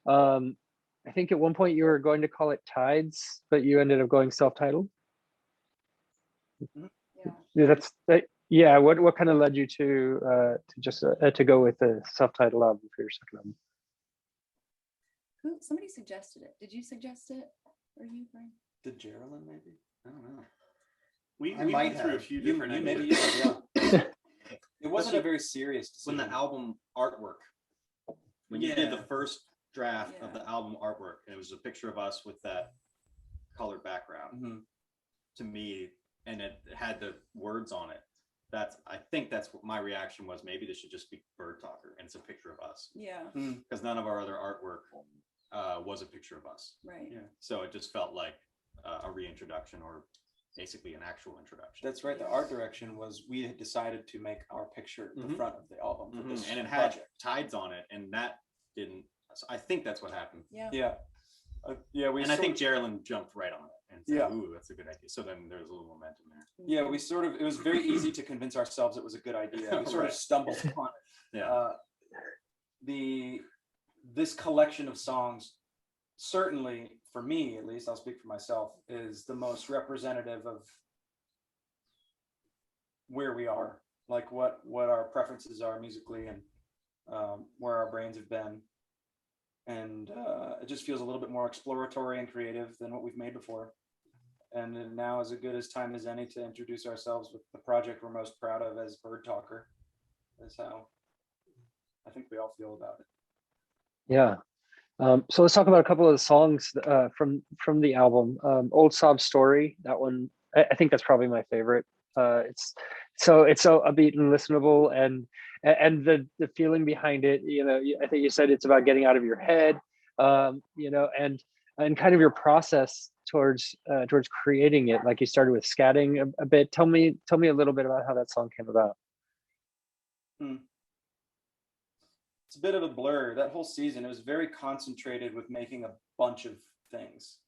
I think at one point you were going to call it Tides, but you ended up going self-titled. yeah. Yeah, Yeah, what kind of led you to just to go with the self-titled album for your second album? Somebody suggested it. Did you suggest it? Or you, Brian? Did Geraldine maybe? I don't know. We I might might went through a have. few You different maybe ideas. yeah. It wasn't a Especially very serious when decision. the album artwork, when you did the Yeah. first draft of Yeah. the album artwork, and it was a picture of us with that colored background. Mhm. To me, and it had the words on it. I think that's what my reaction was. Maybe this should just be Birdtalker, and it's a picture of us, Yeah, because none of our other artwork was a picture of us. right. Yeah. So it just felt like a reintroduction, or basically an actual introduction. That's right. The art direction was we had decided to make our picture the Mhm. front of the album for this And it had project. tides on it, and that didn't. So I think that's what happened. Yeah. Yeah. Yeah, we And I sort think of- Geraldine jumped right on it and said, Yeah. "Ooh, that's a good idea." So then there's a little momentum there. yeah, we sort of, it was very easy to convince ourselves it was a good idea. We sort Right. of stumbled upon it. Yeah. This collection of songs, certainly for me, at least, I'll speak for myself, is the most representative of where we are, like what our preferences are musically, and where our brains have been. And it just feels a little bit more exploratory and creative than what we've made before. And now is as good as time as any to introduce ourselves with the project we're most proud of as Birdtalker. Is how I think we all feel about it. Yeah. So let's talk about a couple of the songs from the album. Old Sob Story, that one, I think that's probably my favorite. It's so upbeat and listenable, and the feeling behind it. I think you said it's about getting out of your head, and kind of your process towards creating it. Like you started with scatting a bit. Tell me a little bit about how that song came about. It's a bit of a blur. That whole season, it was very concentrated with making a bunch of things.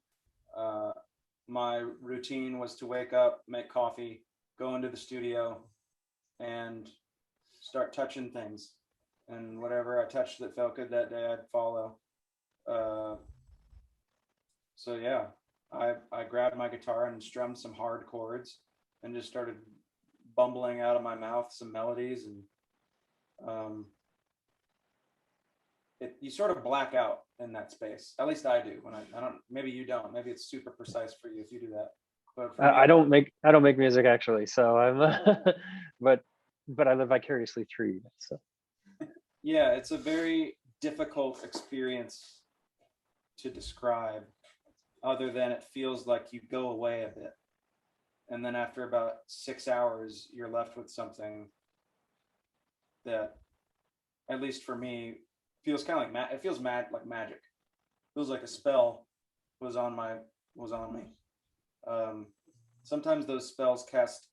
My routine was to wake up, make coffee, go into the studio, and start touching things. And whatever I touched that felt good that day, I'd follow. So yeah, I grabbed my guitar and strummed some hard chords and just started bumbling out of my mouth some melodies, and you sort of black out in that space. At least I do. When I don't. Maybe you don't. Maybe it's super precise for you if you do that. But for me, I don't make music actually, so I'm but I live vicariously through you. So yeah, it's a very difficult experience to describe, other than it feels like you go away a bit, and then after about 6 hours, you're left with something that, at least for me, feels kind of like it feels like magic. Feels like a spell was on me. Sometimes those spells cast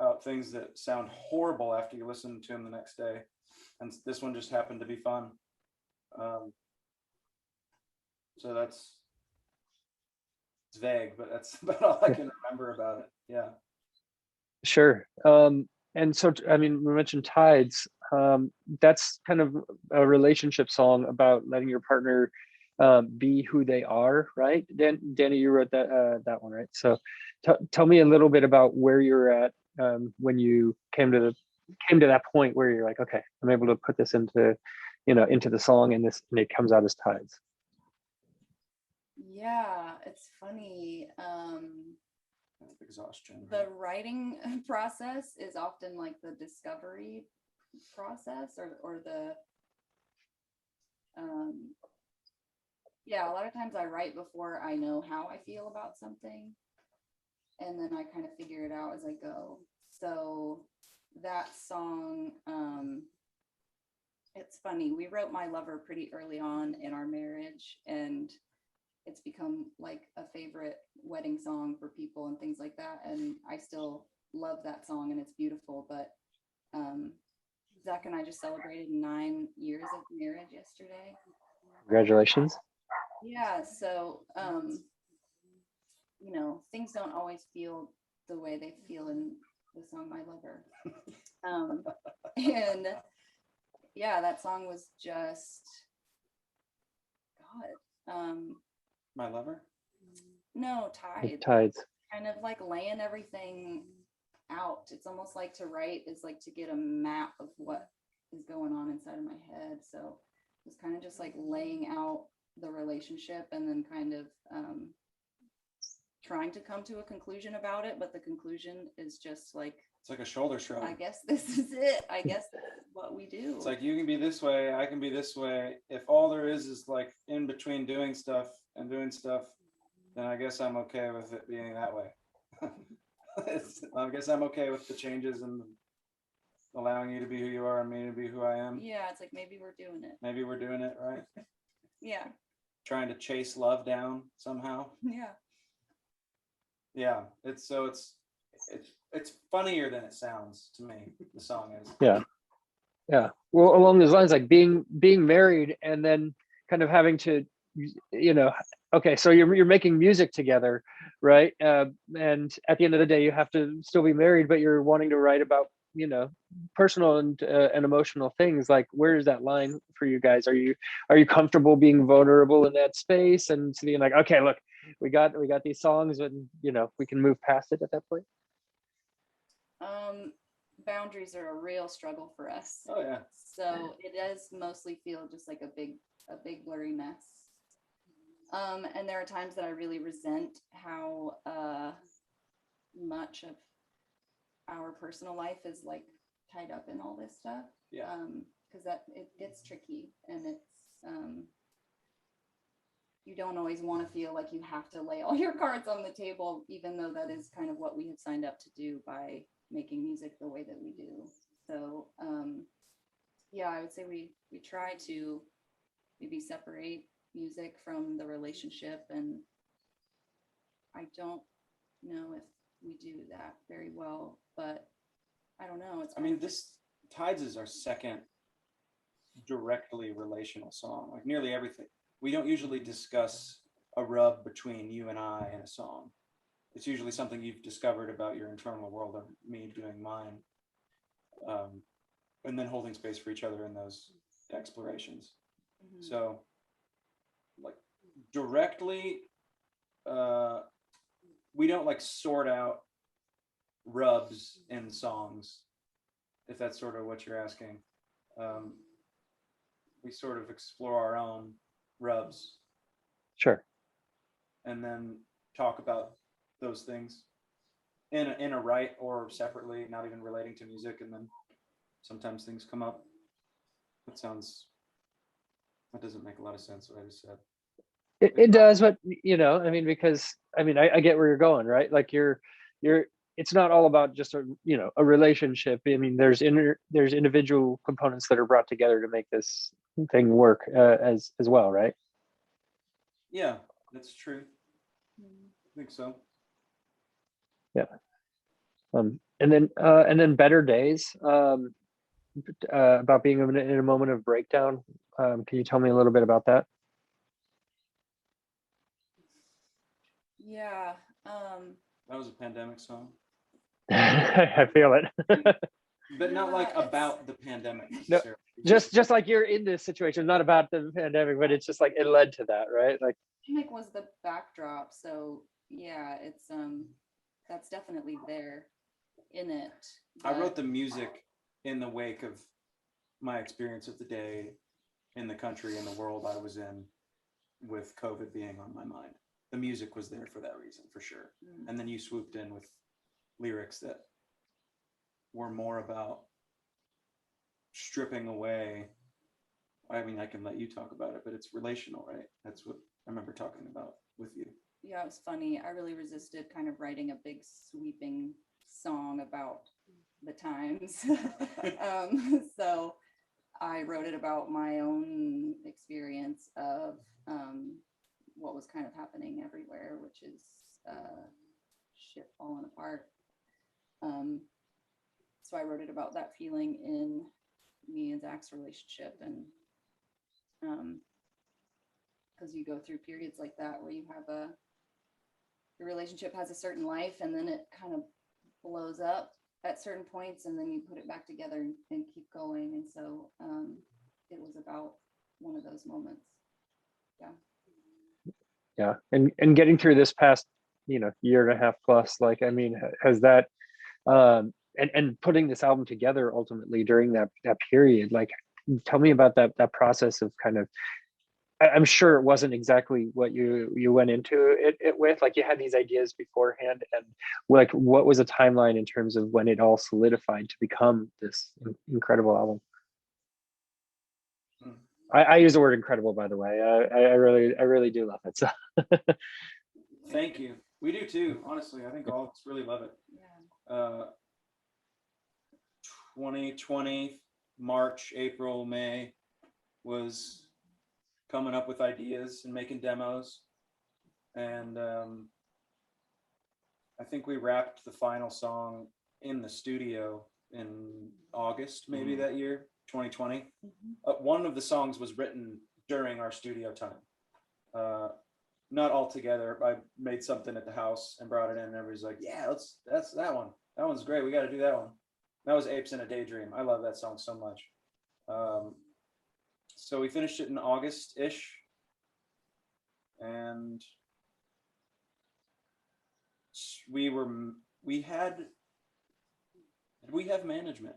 out things that sound horrible after you listen to them the next day, and this one just happened to be fun. So it's vague, but that's about all I can remember about it. Yeah. sure. And so I mean, we mentioned Tides. That's kind of a relationship song about letting your partner be who they are, right? Danny, you wrote that one, right? So tell me a little bit about where you're at when you came to that point where you're like, okay, I'm able to put this into the song, and it comes out as Tides. Yeah, it's funny. Exhaustion. The writing process is often like the discovery process, or the yeah, a lot of times I write before I know how I feel about something, and then I kind of figure it out as I go. So that song, it's funny, we wrote My Lover pretty early on in our marriage, and it's become like a favorite wedding song for people and things like that, and I still love that song, and it's beautiful. But Zach and I just celebrated 9 years of marriage yesterday. Congratulations. Yeah, so things don't always feel the way they feel in the song My Lover. And yeah, that song was just God. My Lover? No, Tides. Tides. Kind of like laying everything out. It's almost like to write is like to get a map of what is going on inside of my head. So it's kind of just like laying out the relationship and then kind of trying to come to a conclusion about it. But the conclusion is just like, It's like a shoulder shrug. I guess this is it. I guess this is what we do. It's like, you can be this way, I can be this way. If all there is like in between doing stuff and doing stuff, then I guess I'm okay with it being that way. I guess I'm okay with the changes and allowing you to be who you are and me to be who I am. Yeah, it's like maybe we're doing it. Maybe we're doing it right. Yeah. Trying to chase love down somehow. Yeah. Yeah, it's funnier than it sounds to me. The song is. Yeah. Well, along those lines, like being married and then kind of having to, okay, so you're making music together, right? And at the end of the day, you have to still be married, but you're wanting to write about, personal and emotional things. Like, where is that line for you guys? Are you comfortable being vulnerable in that space and being like, okay, look, we got these songs, and we can move past it at that point? Boundaries are a real struggle for us. Oh yeah. So it does mostly feel just like a big blurry mess. And there are times that I really resent how much of our personal life is like tied up in all this stuff. Yeah. Because that it gets tricky, and it's you don't always want to feel like you have to lay all your cards on the table, even though that is kind of what we have signed up to do by making music the way that we do. So yeah, I would say we try to maybe separate music from the relationship, and I don't know if we do that very well, but I don't know. I mean, this Tides is our second directly relational song. Like nearly everything. We don't usually discuss a rub between you and I in a song. It's usually something you've discovered about your internal world or me doing mine. And then holding space for each other in those explorations. Mhm. So like directly, we don't like sort out rubs in songs, if that's sort of what you're asking. We sort of explore our own rubs. Sure. And then talk about those things in a write or separately, not even relating to music, and then sometimes things come up. That doesn't make a lot of sense what I just said. It does, but because I get where you're going, right? Like you're it's not all about just a relationship. I mean, there's individual components that are brought together to make this thing work as well, right? Yeah, that's true. I think so. Yeah. And then Better Days, about being in a moment of breakdown. Can you tell me a little bit about that? Yeah. That was a pandemic song. I feel it. But not like Yeah, about the pandemic No, necessarily. just like you're in this situation, not about the pandemic, but it's just like it led to that, right? Like Pandemic was the backdrop, so yeah, it's that's definitely there in it. I but- wrote the music in the wake of my experience of the day in the country and the world I was in, with COVID being on my mind. The music was there for that reason, for sure. Mm. And then you swooped in with lyrics that were more about stripping away. I mean, I can let you talk about it, but it's relational, right? That's what I remember talking about with you. Yeah, it was funny. I really resisted kind of writing a big sweeping song about the times. So I wrote it about my own experience of what was kind of happening everywhere, which is shit falling apart. So I wrote it about that feeling in me and Zach's relationship, and because you go through periods like that where you have your relationship has a certain life, and then it kind of blows up at certain points, and then you put it back together and keep going. And so it was about one of those moments. yeah, and getting through this past year and a half plus, like, I mean, has that And putting this album together ultimately during that period. Like, tell me about that process of kind of, I'm sure it wasn't exactly what you went into it with. Like, you had these ideas beforehand, and like, what was a timeline in terms of when it all solidified to become this incredible album? I use the word incredible, by the way. I really do love it. So Thank you. We do too. Honestly, I think all of us really love it. Yeah. 2020, March, April, May was coming up with ideas and making demos. And I think we wrapped the final song in the studio in August, maybe that year, 2020. One of the songs was written during our studio time. Not all together. I made something at the house and brought it in, and everybody's like, yeah, that's that one. That one's great. We got to do that one. That was Apes in a Daydream. I love that song so much. So we finished it in August-ish. And we have management.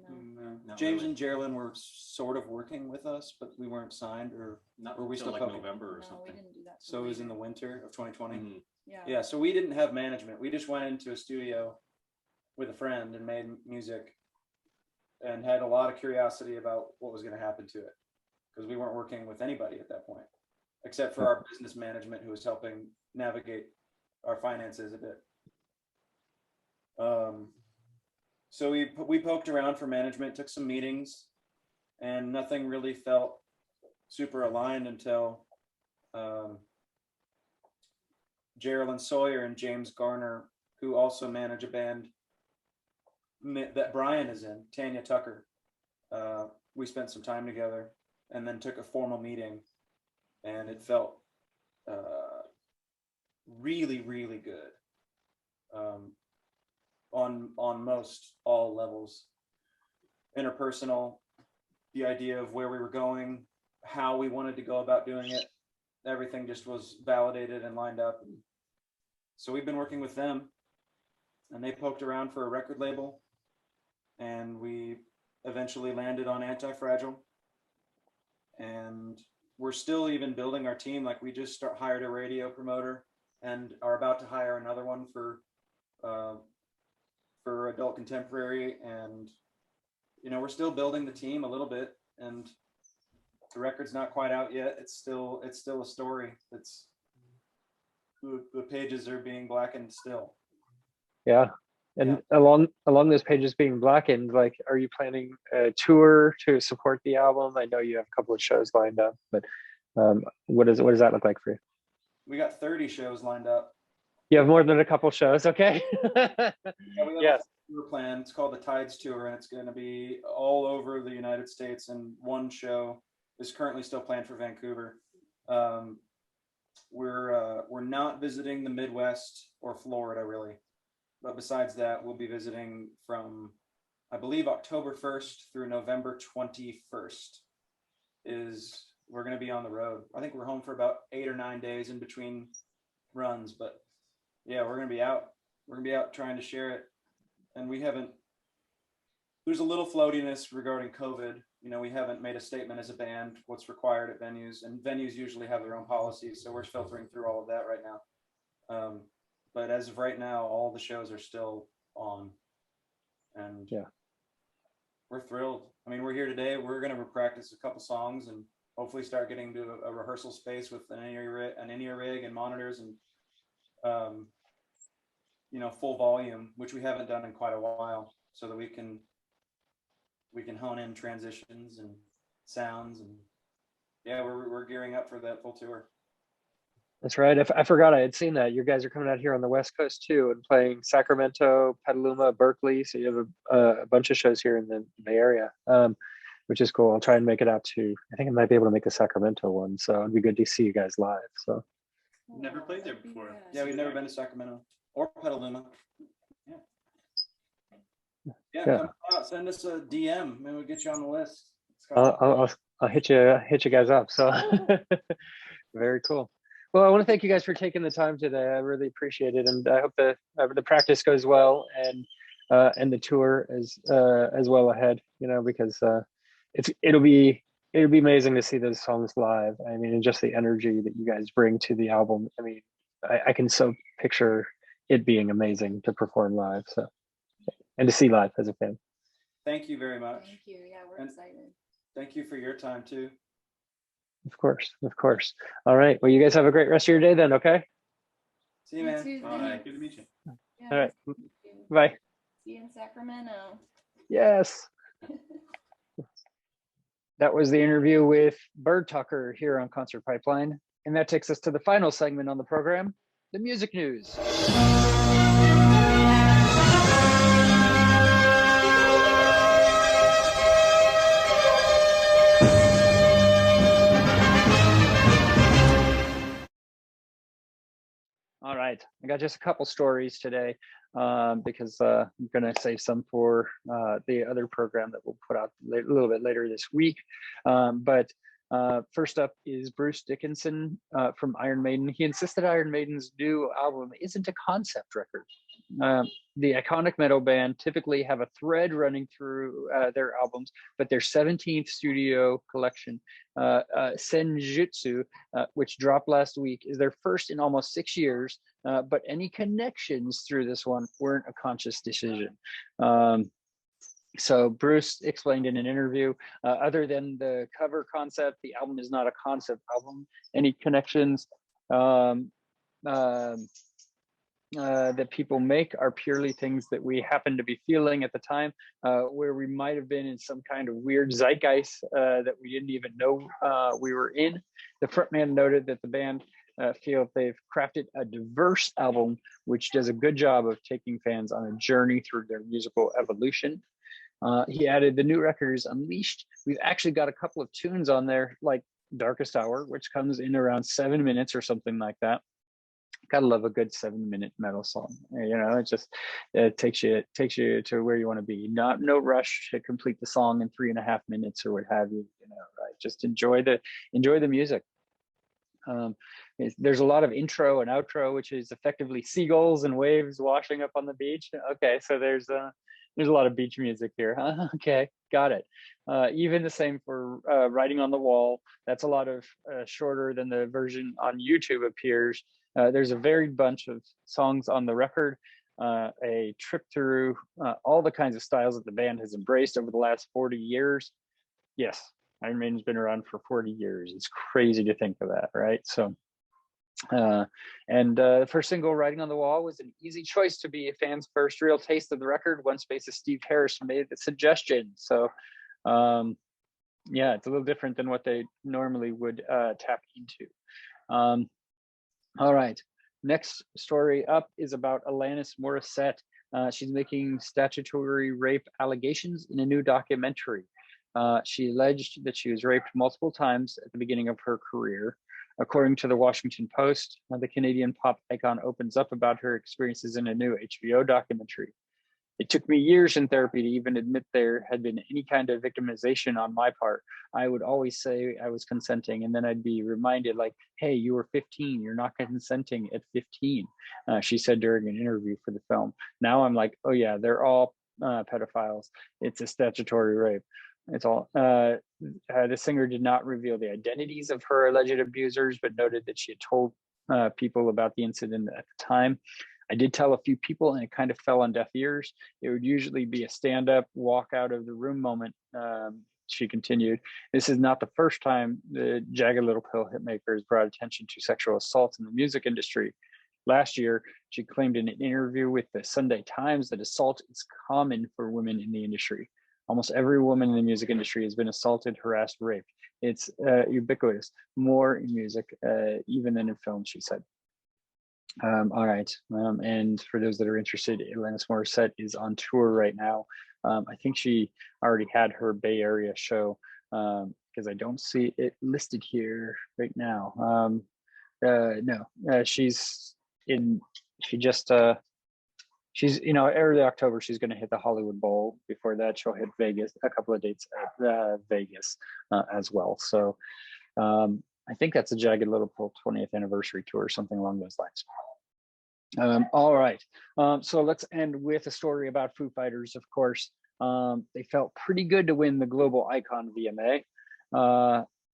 No. James and Geraldine were sort of working with us, but we weren't signed, or Not were we until still like public? November or No, we something. didn't do that. So it was in the winter of 2020. Mhm. Yeah. Yeah, so we didn't have management. We just went into a studio with a friend and made music, and had a lot of curiosity about what was going to happen to it, because we weren't working with anybody at that point, except for our business management, who was helping navigate our finances a bit. So we poked around for management, took some meetings, and nothing really felt super aligned until Geraldine Sawyer and James Garner, who also manage a band that Brian is in, Tanya Tucker. We spent some time together, and then took a formal meeting, and it felt really, really good on most all levels. Interpersonal, the idea of where we were going, how we wanted to go about doing it, everything just was validated and lined up. So we've been working with them, and they poked around for a record label, and we eventually landed on Anti-Fragile. And we're still even building our team. Like, we just hired a radio promoter and are about to hire another one for adult contemporary. And we're still building the team a little bit, and the record's not quite out yet. It's still a story. It's the pages are being blackened still. yeah. And along those pages being blackened, like, are you planning a tour to support the album? I know you have a couple of shows lined up, but what does that look like for you? We got 30 shows lined up. You have more than a couple shows, okay? Yeah, we have Yes. a tour plan. It's called the Tides Tour, and it's going to be all over the United States. And one show is currently still planned for Vancouver. We're not visiting the Midwest or Florida really, but besides that, we'll be visiting from, I believe, October 1st through November 21st. We're going to be on the road. I think we're home for about 8 or 9 days in between runs, but yeah, we're going to be out. We're going to be out trying to share it. And there's a little floatiness regarding COVID. We haven't made a statement as a band what's required at venues, and venues usually have their own policies. So we're filtering through all of that right now. But as of right now, all the shows are still on, and yeah, we're thrilled. I mean, we're here today. We're going to practice a couple songs and hopefully start getting to a rehearsal space with an in-ear rig and monitors, and full volume, which we haven't done in quite a while, so that we can hone in transitions and sounds. And yeah, we're gearing up for that full tour. That's right. I forgot I had seen that. You guys are coming out here on the West Coast too, and playing Sacramento, Petaluma, Berkeley. So you have a bunch of shows here in the Bay Area, which is cool. I'll try and make it out to, I think I might be able to make the Sacramento one. So it'd be good to see you guys live. So Never played there before. Yeah, we've never been to Sacramento or Petaluma. Yeah, come out. Send us a DM. Maybe we'll get you on the list. I'll hit you guys up. So very cool. Well, I want to thank you guys for taking the time today. I really appreciate it, and I hope the practice goes well. And and the tour as well ahead, you know, because it'll be amazing to see those songs live. I mean, and just the energy that you guys bring to the album. I mean, I can so picture it being amazing to perform live. So, and to see live as a fan. Thank you very much. Thank you. Yeah, we're And- excited. Thank you for your time too. Of course, of course. All right. Well, you guys have a great rest of your day then. Okay. See you, You man. too, All right, thanks. good to meet you. Yeah, All right. nice to meet you. Bye. See you in Sacramento. Yes. That was the interview with Birdtalker here on Concert Pipeline. And that takes us to the final segment on the program, the music news. All right, I got just a couple stories today because I'm going to save some for the other program that we'll put out a little bit later this week. But first up is Bruce Dickinson from Iron Maiden. He insisted Iron Maiden's new album isn't a concept record. The iconic metal band typically have a thread running through their albums, but their 17th studio collection, Senjutsu, which dropped last week, is their first in almost 6 years, but any connections through this one weren't a conscious decision. So Bruce explained in an interview, other than the cover concept, the album is not a concept album. Any connections that people make are purely things that we happen to be feeling at the time, where we might have been in some kind of weird zeitgeist that we didn't even know we were in. The frontman noted that the band feel they've crafted a diverse album, which does a good job of taking fans on a journey through their musical evolution. He added, the new record is unleashed. We've actually got a couple of tunes on there, like Darkest Hour, which comes in around 7 minutes or something like that. Gotta love a good 7-minute metal song. You know, it takes you to where you want to be. No rush to complete the song in 3.5 minutes or what have you. You know, right? Just enjoy the music. There's a lot of intro and outro, which is effectively seagulls and waves washing up on the beach. Okay, so there's a lot of beach music here, huh? Okay, got it. Even the same for Writing on the Wall. That's a lot of shorter than the version on YouTube appears. There's a varied bunch of songs on the record, a trip through all the kinds of styles that the band has embraced over the last 40 years. Yes, Iron Maiden's been around for 40 years. It's crazy to think of that, right? So, the first single, Writing on the Wall, was an easy choice to be a fan's first real taste of the record once bassist Steve Harris made the suggestion. So, yeah, it's a little different than what they normally would tap into. All right, next story up is about Alanis Morissette. She's making statutory rape allegations in a new documentary. She alleged that she was raped multiple times at the beginning of her career. According to the Washington Post, the Canadian pop icon opens up about her experiences in a new HBO documentary. It took me years in therapy to even admit there had been any kind of victimization on my part. I would always say I was consenting, and then I'd be reminded, like, hey, you were 15, you're not consenting at 15, she said during an interview for the film. Now I'm like, oh yeah, they're all pedophiles. It's a statutory rape. It's all. The singer did not reveal the identities of her alleged abusers, but noted that she had told people about the incident at the time. I did tell a few people, and it kind of fell on deaf ears. It would usually be a stand-up, walk out of the room moment. She continued, this is not the first time the Jagged Little Pill hitmakers brought attention to sexual assault in the music industry. Last year, she claimed in an interview with the Sunday Times that assault is common for women in the industry. Almost every woman in the music industry has been assaulted, harassed, raped. It's ubiquitous, more in music, even than in film, she said. All right, and for those that are interested, Alanis Morissette is on tour right now. I think she already had her Bay Area show, because I don't see it listed here right now. No, she's early October, she's going to hit the Hollywood Bowl. Before that, she'll hit Vegas, a couple of dates at Vegas as well. So I think that's a Jagged Little Pill 20th anniversary tour or something along those lines. All right. So let's end with a story about Foo Fighters, of course. They felt pretty good to win the Global Icon VMA.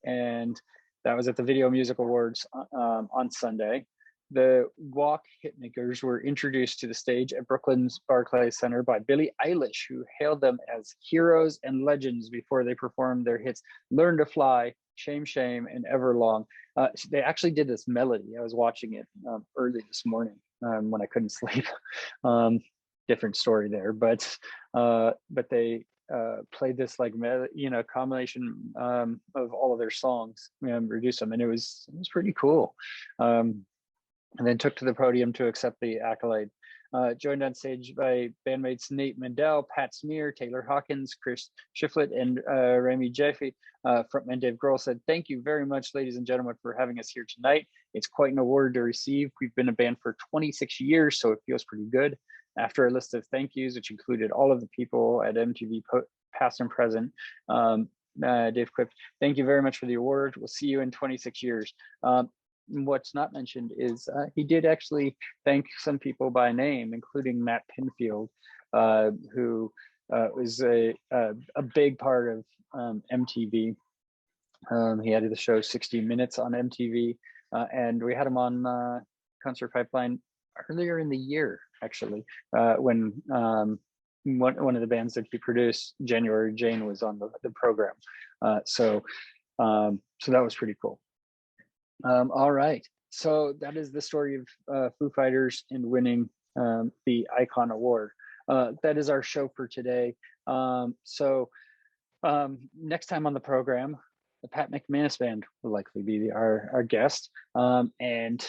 And that was at the Video Music Awards on Sunday. The Walk Hitmakers were introduced to the stage at Brooklyn's Barclays Center by Billie Eilish, who hailed them as heroes and legends before they performed their hits Learn to Fly, Shame, Shame, and Everlong. They actually did this melody. I was watching it early this morning when I couldn't sleep. Different story there, but they played this like combination of all of their songs, reduced them, and it was pretty cool. And then took to the podium to accept the accolade. Joined on stage by bandmates Nate Mendel, Pat Smear, Taylor Hawkins, Chris Shiflett, and Remy Jaffe. Frontman Dave Grohl said, "Thank you very much, ladies and gentlemen, for having us here tonight. It's quite an award to receive. We've been a band for 26 years, so it feels pretty good." After a list of thank yous, which included all of the people at MTV, past and present, Dave quipped, "Thank you very much for the award. We'll see you in 26 years. What's not mentioned is he did actually thank some people by name, including Matt Pinfield, who was a big part of MTV. He had the show 60 Minutes on MTV, and we had him on Concert Pipeline earlier in the year, actually, when one of the bands that he produced, January Jane, was on the program. So that was pretty cool. All right, so that is the story of Foo Fighters and winning the Icon Award. That is our show for today. Next time on the program, the Pat McManus Band will likely be our guest, and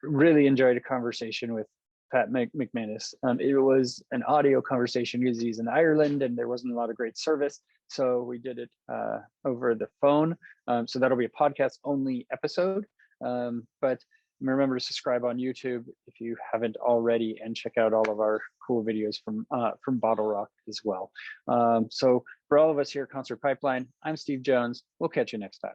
really enjoyed a conversation with Pat McManus. It was an audio conversation because he's in Ireland and there wasn't a lot of great service. So we did it over the phone. So that'll be a podcast only episode. But remember to subscribe on YouTube if you haven't already, and check out all of our cool videos from Bottle Rock as well. So for all of us here at Concert Pipeline, I'm Steve Jones. We'll catch you next time.